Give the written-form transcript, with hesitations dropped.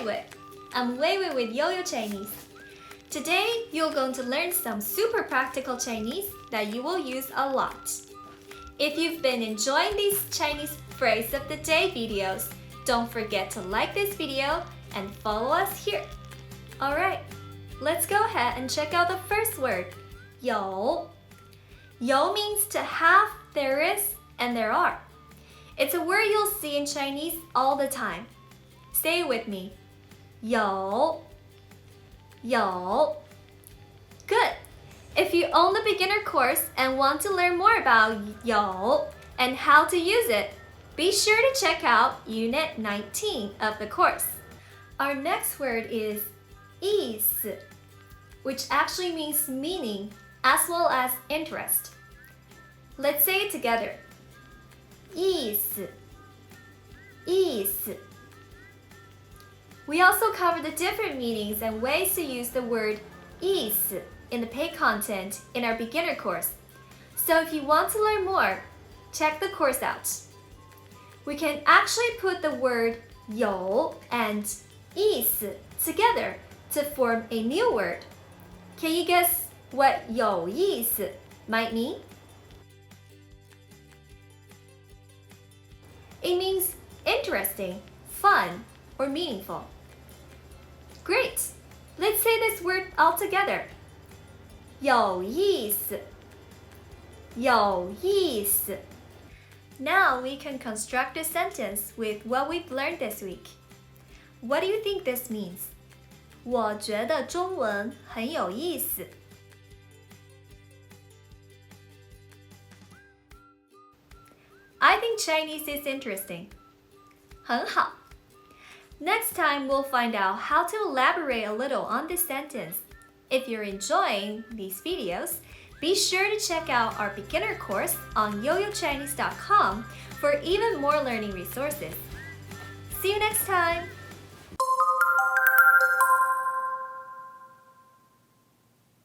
Weiwei. I'm Weiwei with Yo-Yo Chinese. Today, you're going to learn some super practical Chinese that you will use a lot. If you've been enjoying these Chinese phrase of the day videos, don't forget to like this video and follow us here. Alright, let's go ahead and check out the first word, 有. 有 means to have, there is, and there are. It's a word you'll see in Chinese all the time. Say it with me. 有 有 Good! If you own the beginner course and want to learn more about 有 and how to use it, be sure to check out Unit 19 of the course. Our next word is 意思, which actually means meaning as well as interest. Let's say it together. 意思意思 We also cover the different meanings and ways to use the word 意思 in the paid content in our beginner course. So if you want to learn more, check the course out. We can actually put the word 有 and 意思 together to form a new word. Can you guess what 有意思 might mean? It means interesting, fun, or meaningful. Great! Let's say this word all together. 有意思有意思 Now we can construct a sentence with what we've learned this week. What do you think this means? 我觉得中文很有意思。I think Chinese is interesting. 很好。Next time we'll find out how to elaborate a little on this sentence. If you're enjoying these videos, be sure to check out our beginner course on yoyochinese.com for even more learning resources. See you next time!